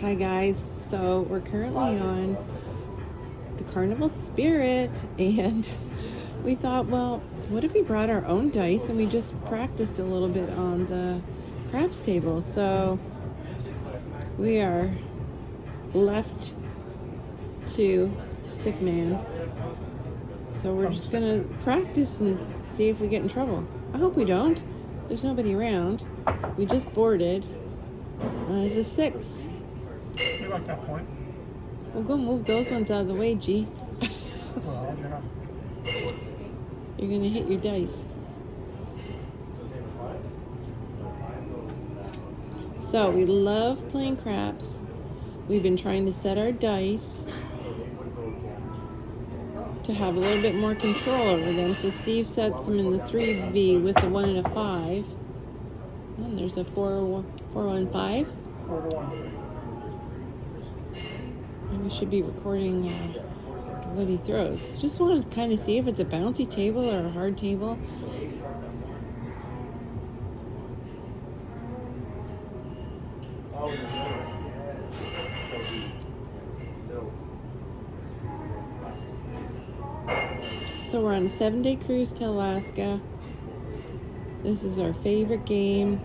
Hi guys, so we're currently on the Carnival Spirit, and we thought, well, what if we brought our own dice and we just practiced a little bit on the craps table? So we are left to Stickman, so we're just gonna practice and see if we get in trouble. I hope we don't. There's nobody around. We just boarded. There's a 6. You like that point? Well, go move those ones out of the way, G. Well, You're gonna hit your dice. So we love playing craps. We've been trying to set our dice to have a little bit more control over them. So Steve sets them in the 3V with a 1 and a 5. And there's a 4, 1, 5. 4 to 1. And we should be recording what he throws. Just want to kind of see if it's a bouncy table or a hard table. So we're on a 7-day cruise to Alaska. This is our favorite game.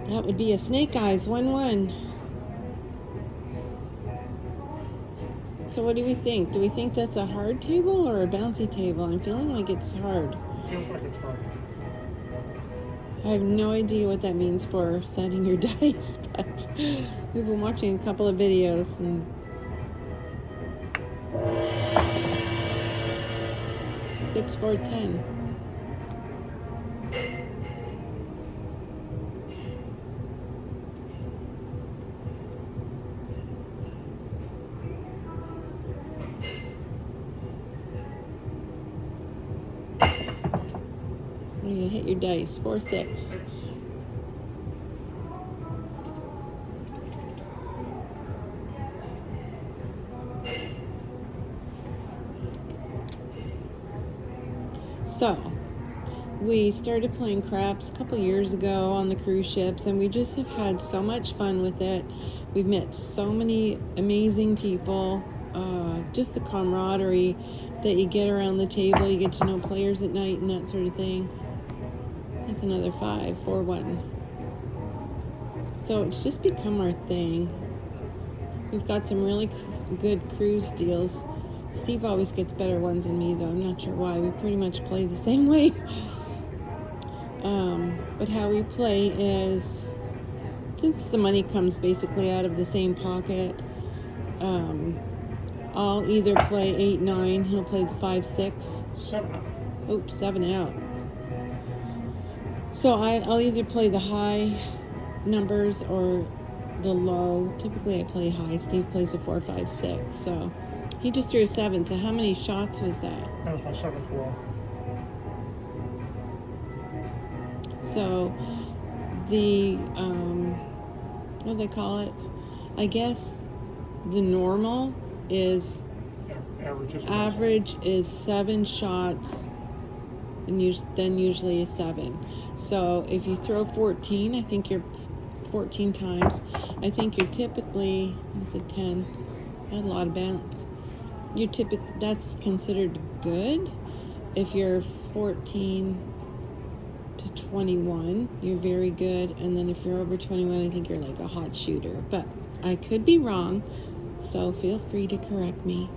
That would be a Snake Eyes 1-1. So what do we think? Do we think that's a hard table or a bouncy table? I'm feeling like it's hard. Feels like it's hard. I have no idea what that means for setting your dice, but we've been watching a couple of videos and 6, 4, 10. You hit your dice. 4, 6. So we started playing craps a couple years ago on the cruise ships, and we just have had so much fun with it. We've met so many amazing people. Just the camaraderie that you get around the table. You get to know players at night and that sort of thing. That's another 5, 4, 1. So it's just become our thing. We've got some really good cruise deals. Steve always gets better ones than me, though. I'm not sure why. We pretty much play the same way. But how we play is, since the money comes basically out of the same pocket, I'll either play 8, 9. He'll play the 5, 6. 7 out. Oops, 7 out. So I'll either play the high numbers or the low. Typically I play high. Steve plays a 4, 5, 6. So he just threw a 7. So how many shots was that? That was my 7th roll. So the, what do they call it? I guess the normal is, average is 7 shots, and then usually a 7. So if you throw 14, I think you're 14 times. I think you're typically, it's a 10. I had a lot of bounce. That's considered good. If you're 14 to 21, you're very good. And then if you're over 21, I think you're like a hot shooter. But I could be wrong, so feel free to correct me.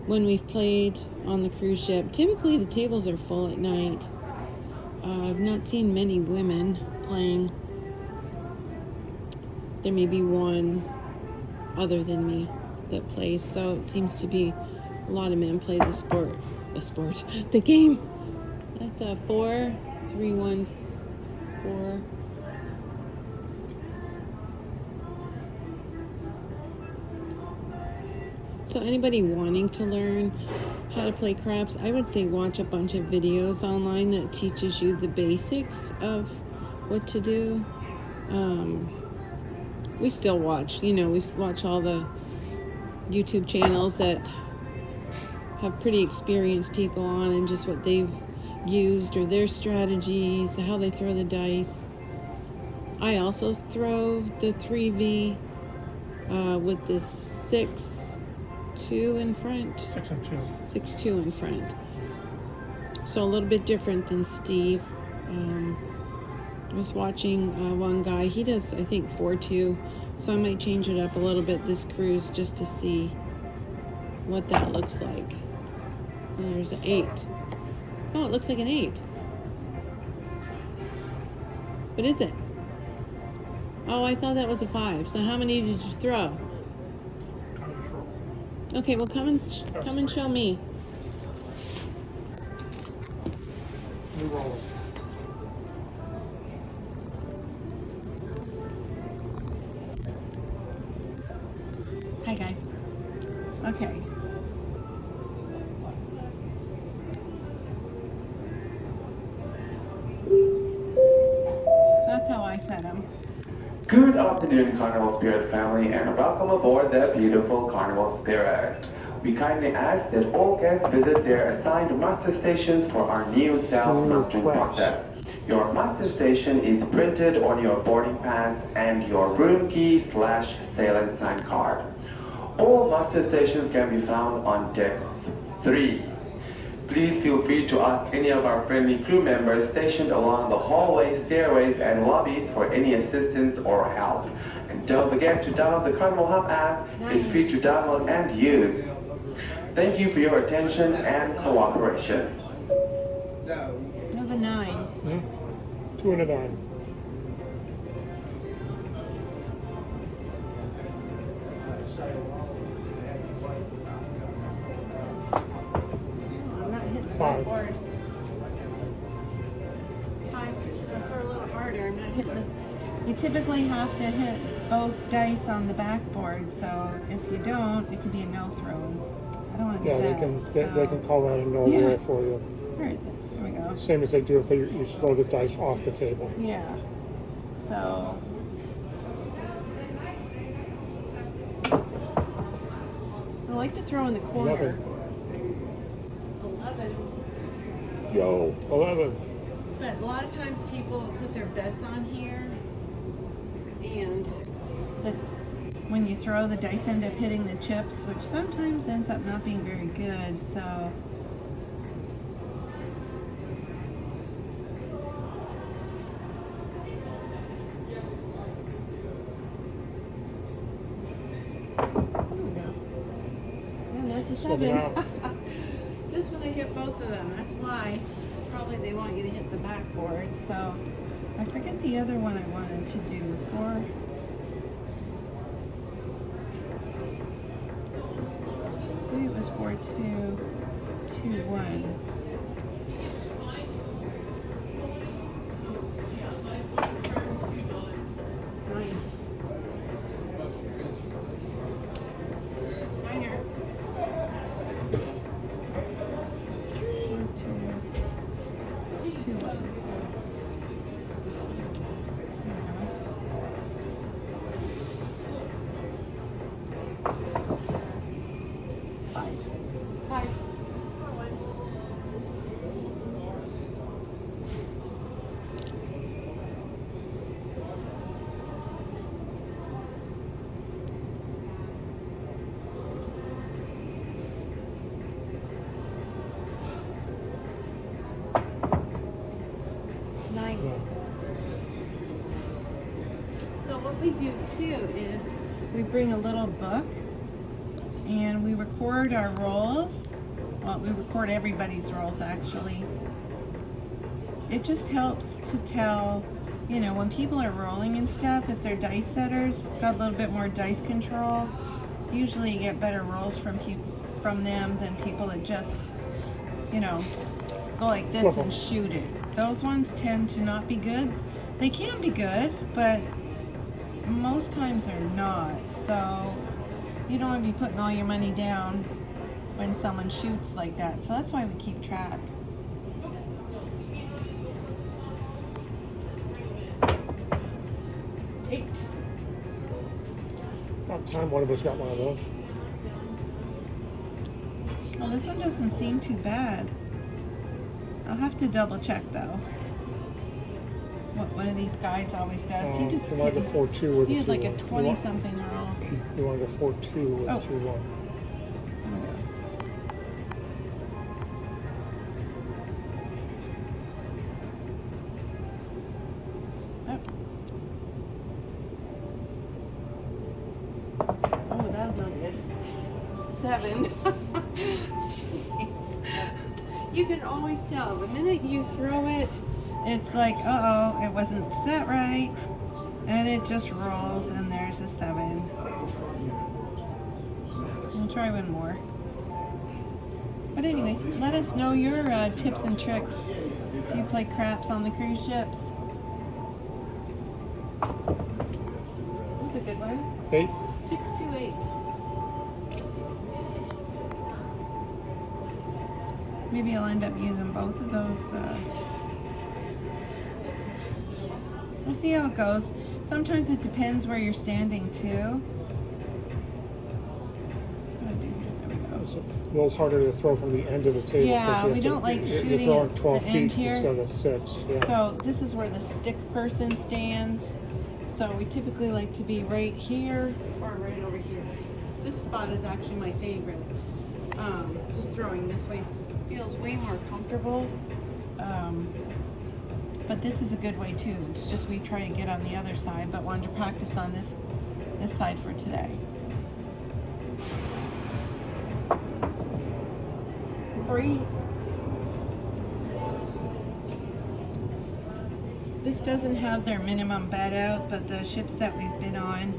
When we've played on the cruise ship, typically the tables are full at night. I've not seen many women playing. There may be one other than me that plays, so it seems to be a lot of men play the game. That's a 4, 3, 1, 4. So anybody wanting to learn how to play craps, I would say watch a bunch of videos online that teaches you the basics of what to do. We still watch, we watch all the YouTube channels that have pretty experienced people on and just what they've used or their strategies, how they throw the dice. I also throw the 3V with the 6-2 in front. 6 and 2. 6-2 in front. So a little bit different than Steve. I was watching one guy. He does, I think, 4-2. So I might change it up a little bit this cruise just to see what that looks like. And there's an 8. Oh, it looks like an 8. What is it? Oh, I thought that was a 5. So how many did you throw? Okay, well come and show me. New roll. Hi guys. Okay. So that's how I set them. Good afternoon, Carnival Spirit family, and welcome aboard the beautiful Carnival Spirit. We kindly ask that all guests visit their assigned master stations for our new self-mastering process. Your master station is printed on your boarding pass and your room key/sail sign card. All master stations can be found on deck 3. Please feel free to ask any of our friendly crew members stationed along the hallways, stairways, and lobbies for any assistance or help. And don't forget to download the Carnival Hub app. It's free to download and use. Thank you for your attention and cooperation. Another 9. 2 and a 9. I'm not hitting the 5. board. 5. That's a little harder. I'm not hitting this. You typically have to hit both dice on the backboard, so if you don't, it could be a no throw. I don't want to do Yeah, that. they can call that a no Yeah. roll for you. Where is it? Here we go. Same as they do if you throw the dice off the table. Yeah. So. I like to throw in the corner. 11. Yo, 11. But a lot of times people put their bets on here, and when you throw, the dice end up hitting the chips, which sometimes ends up not being very good. So. That's a 7. Just when I hit both of them. That's why probably they want you to hit the backboard. So I forget the other one I wanted to do. 4. Maybe it was 4-2, 2-1. So what we do too is we bring a little book and we record our rolls. Well, we record everybody's rolls actually. It just helps to tell, you know, when people are rolling and stuff, if they're dice setters, got a little bit more dice control, usually you get better rolls from them than people that just, you know, go like this and shoot it. Those ones tend to not be good. They can be good, but most times they're not. So you don't want to be putting all your money down when someone shoots like that. So that's why we keep track. Eight. About time one of us got one of those. Well, this one doesn't seem too bad. I'll have to double check though. What one of these guys always does. He just You wanted a 4.2 with he a had like a 2.1. 20 something year old. You wanted a 4.2 with Oh. a 2.1. Oh, that's not good. 7. Jeez. You can always tell. The minute you throw it, it's like, uh-oh, it wasn't set right. And it just rolls, and there's a 7. We'll try one more. But anyway, let us know your tips and tricks if you play craps on the cruise ships. That's a good one. 8. 628. Maybe I'll end up using both of those. We'll see how it goes. Sometimes it depends where you're standing too. It's a little harder to throw from the end of the table. Yeah, we don't like You're shooting throwing at 12 the end feet here. instead of 6. Yeah. So this is where the stick person stands. So we typically like to be right here or right over here. This spot is actually my favorite. Just throwing this way feels way more comfortable. But this is a good way too. It's just we try to get on the other side, but wanted to practice on this side for today. 3. This doesn't have their minimum bet out, but the ships that we've been on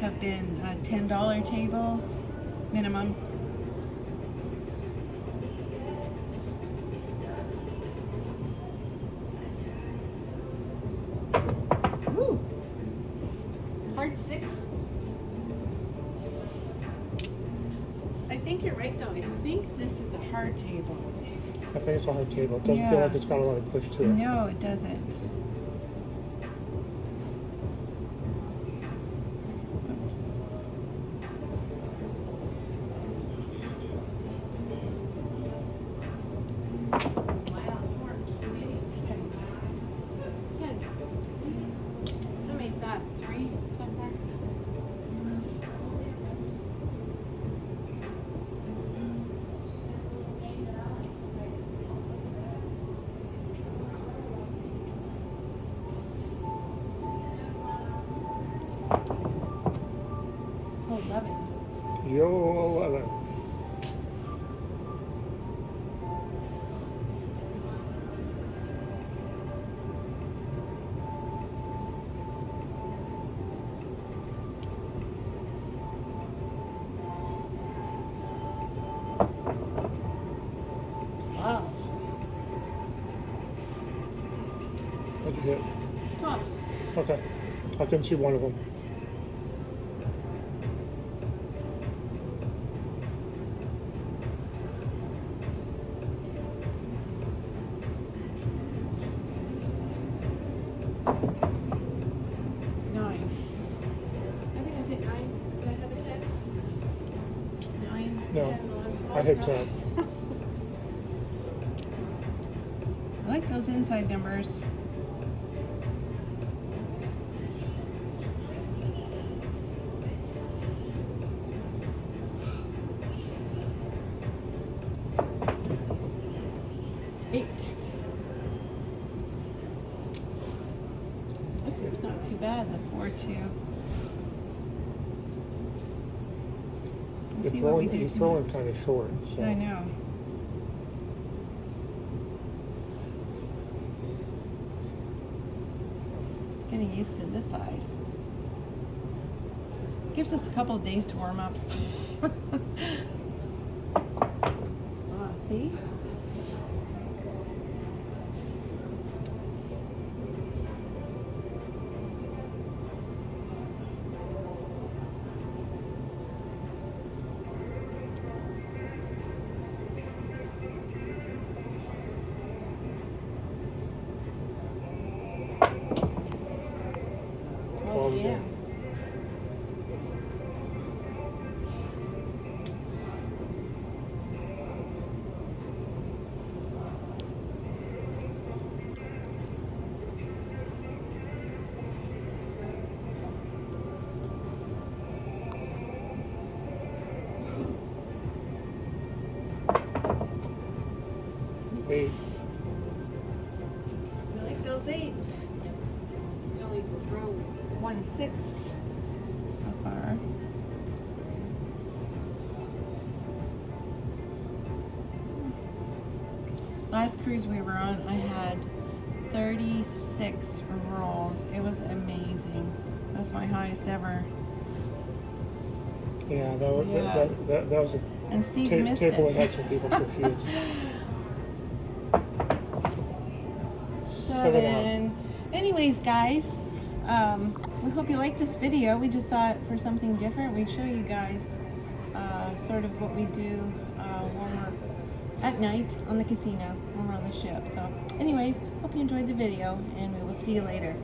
have been $10 tables minimum. Woo! Hard 6. I think you're right though. I think this is a hard table. I think it's a hard table. It doesn't feel Yeah. like it's got a lot of push to it. No, it doesn't. How many is that? 3 so far? Oh, 11. Yo, 11. Wow. What'd you hit? 12. Okay. I couldn't see one of them. Nine. I think I hit 9. Did I have a 10? 9. No, 10, 11, I hit 12. 10. I like those inside numbers. Eight. This is not too bad, the 4-2. Let's see what we do You're tonight. throwing kind of short. So. I know. Getting used to this side. Gives us a couple of days to warm up. See? Oh, yeah. those 8s. We only throw 1/6 so far. Last cruise we were on, I had 36 rolls. It was amazing. That's my highest ever. Yeah, that was Yeah. that was a And Steve missed table it. that had some people confused. 7. Anyways, guys, we hope you liked this video. We just thought for something different, we'd show you guys sort of what we do when we're at night on the casino, when we're on the ship. So anyways, hope you enjoyed the video, and we will see you later.